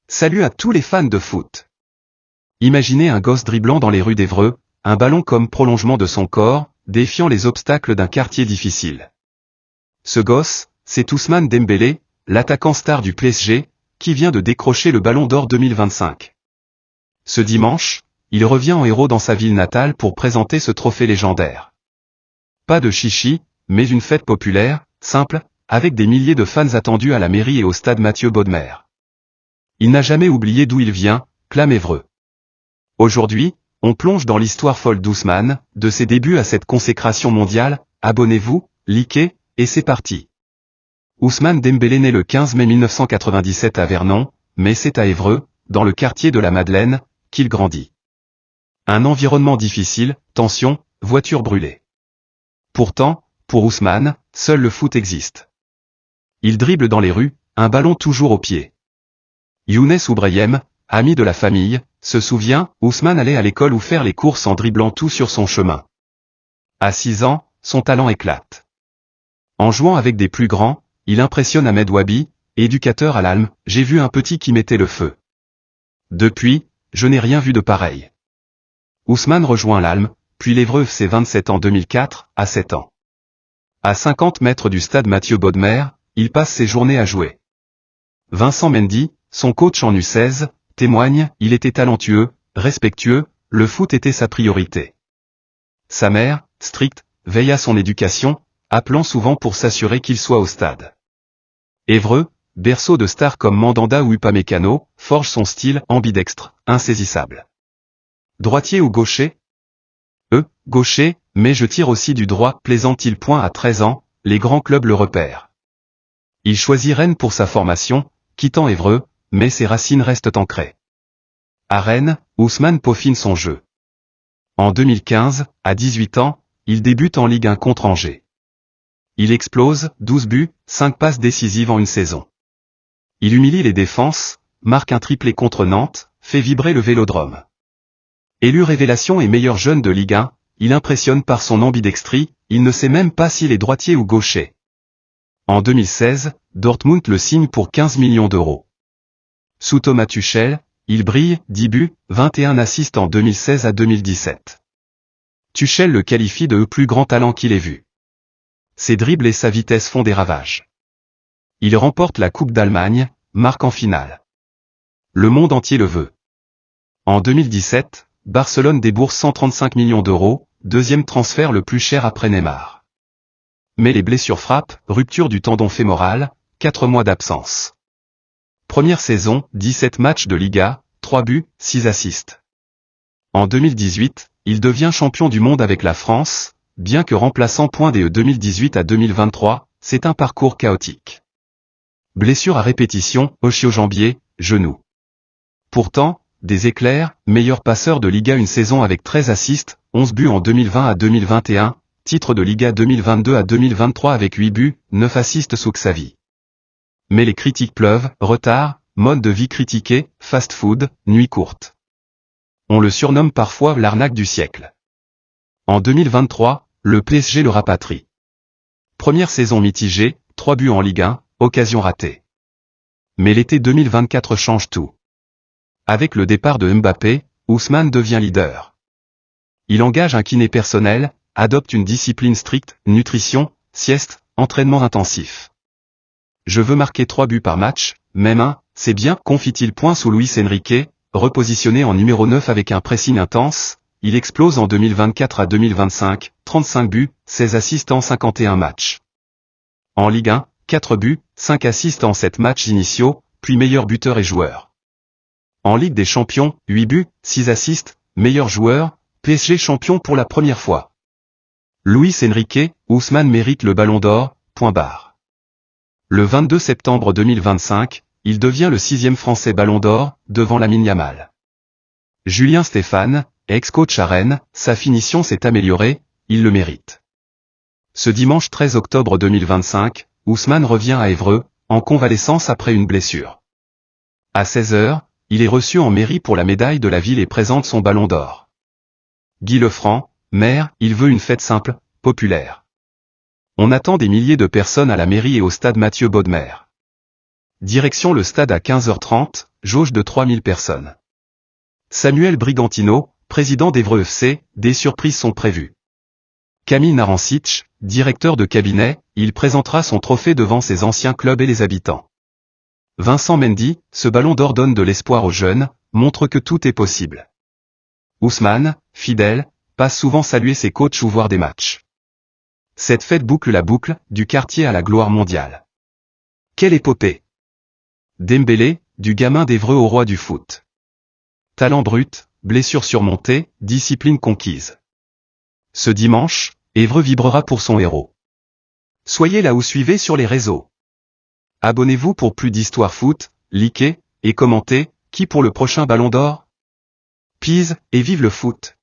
Salut à tous les fans de foot. Imaginez un gosse dribblant dans les rues d'Évreux, un ballon comme prolongement de son corps, défiant les obstacles d'un quartier difficile. Ce gosse, c'est Ousmane Dembélé, l'attaquant star du PSG, qui vient de décrocher le Ballon d'Or 2025. Ce dimanche, il revient en héros dans sa ville natale pour présenter ce trophée légendaire. Pas de chichi, mais une fête populaire, simple, avec des milliers de fans attendus à la mairie et au stade Mathieu Bodmer. Il n'a jamais oublié d'où il vient, clame Évreux. Aujourd'hui, on plonge dans l'histoire folle d'Ousmane, de ses débuts à cette consécration mondiale. Abonnez-vous, likez, et c'est parti. Ousmane Dembélé naît le 15 mai 1997 à Vernon, mais c'est à Évreux, dans le quartier de la Madeleine, qu'il grandit. Un environnement difficile, tension, voitures brûlées. Pourtant, pour Ousmane, seul le foot existe. Il dribble dans les rues, un ballon toujours au pied. Younes Oubrayem, ami de la famille, se souvient, Ousmane allait à l'école ou faire les courses en dribblant tout sur son chemin. À 6 ans, son talent éclate. En jouant avec des plus grands, il impressionne Ahmed Wabi, éducateur à l'Alm. J'ai vu un petit qui mettait le feu. Depuis, je n'ai rien vu de pareil. Ousmane rejoint l'Alm, puis l'Évreux FC 27 en 2004, à 7 ans. À 50 mètres du stade Mathieu Bodmer, il passe ses journées à jouer. Vincent Mendy, son coach en U16, témoigne, il était talentueux, respectueux, le foot était sa priorité. Sa mère, stricte, veille à son éducation, appelant souvent pour s'assurer qu'il soit au stade. Évreux, berceau de stars comme Mandanda ou Upamecano, forge son style ambidextre, insaisissable. Droitier ou gaucher? Gaucher, mais je tire aussi du droit, plaisante-t-il. À 13 ans, les grands clubs le repèrent. Il choisit Rennes pour sa formation, quittant Évreux, mais ses racines restent ancrées. À Rennes, Ousmane peaufine son jeu. En 2015, à 18 ans, il débute en Ligue 1 contre Angers. Il explose, 12 buts, 5 passes décisives en une saison. Il humilie les défenses, marque un triplé contre Nantes, fait vibrer le Vélodrome. Élu révélation et meilleur jeune de Ligue 1, il impressionne par son ambidextrie, il ne sait même pas s'il est droitier ou gaucher. En 2016, Dortmund le signe pour 15 millions d'euros. Sous Thomas Tuchel, il brille, 10 buts, 21 assists en 2016 à 2017. Tuchel le qualifie de plus grand talent qu'il ait vu. Ses dribbles et sa vitesse font des ravages. Il remporte la Coupe d'Allemagne, marque en finale. Le monde entier le veut. En 2017, Barcelone débourse 135 millions d'euros, deuxième transfert le plus cher après Neymar. Mais les blessures frappent, rupture du tendon fémoral, 4 mois d'absence. Première saison, 17 matchs de Liga, 3 buts, 6 assists. En 2018, il devient champion du monde avec la France, bien que remplaçant. De 2018 à 2023, c'est un parcours chaotique. Blessure à répétition, ischio-jambier, genou. Pourtant, des éclairs, meilleur passeur de Liga une saison avec 13 assists, 11 buts en 2020 à 2021, titre de Liga 2022 à 2023 avec 8 buts, 9 assists sous Xavi. Mais les critiques pleuvent, retard, mode de vie critiqué, fast-food, nuit courte. On le surnomme parfois l'arnaque du siècle. En 2023, le PSG le rapatrie. Première saison mitigée, 3 buts en Ligue 1, occasion ratée. Mais l'été 2024 change tout. Avec le départ de Mbappé, Ousmane devient leader. Il engage un kiné personnel, adopte une discipline stricte, nutrition, sieste, entraînement intensif. Je veux marquer 3 buts par match, même un, c'est bien, confie-t-il. Sous Luis Enrique, repositionné en numéro 9 avec un pressing intense, il explose en 2024 à 2025, 35 buts, 16 assists en 51 matchs. En Ligue 1, 4 buts, 5 assists en 7 matchs initiaux, puis meilleur buteur et joueur. En Ligue des Champions, 8 buts, 6 assists, meilleur joueur, PSG champion pour la première fois. Luis Enrique, Ousmane mérite le Ballon d'Or, Le 22 septembre 2025, il devient le 6e Français Ballon d'Or, devant Lamine Yamal. Julien Stéphane, ex-coach à Rennes, sa finition s'est améliorée, il le mérite. Ce dimanche 13 octobre 2025, Ousmane revient à Évreux, en convalescence après une blessure. À 16h, il est reçu en mairie pour la médaille de la ville et présente son Ballon d'Or. Guy Lefranc, maire, il veut une fête simple, populaire. On attend des milliers de personnes à la mairie et au stade Mathieu Bodmer. Direction le stade à 15h30, jauge de 3000 personnes. Samuel Brigantino, président d'Évreux FC, des surprises sont prévues. Kamil Narancic, directeur de cabinet, il présentera son trophée devant ses anciens clubs et les habitants. Vincent Mendy, ce ballon d'or donne de l'espoir aux jeunes, montre que tout est possible. Ousmane, fidèle, passe souvent saluer ses coachs ou voir des matchs. Cette fête boucle la boucle, du quartier à la gloire mondiale. Quelle épopée! Dembélé, du gamin d'Évreux au roi du foot. Talent brut, blessure surmontée, discipline conquise. Ce dimanche, Évreux vibrera pour son héros. Soyez là ou suivez sur les réseaux. Abonnez-vous pour plus d'histoires foot, likez et commentez, qui pour le prochain ballon d'or? Pise, et vive le foot!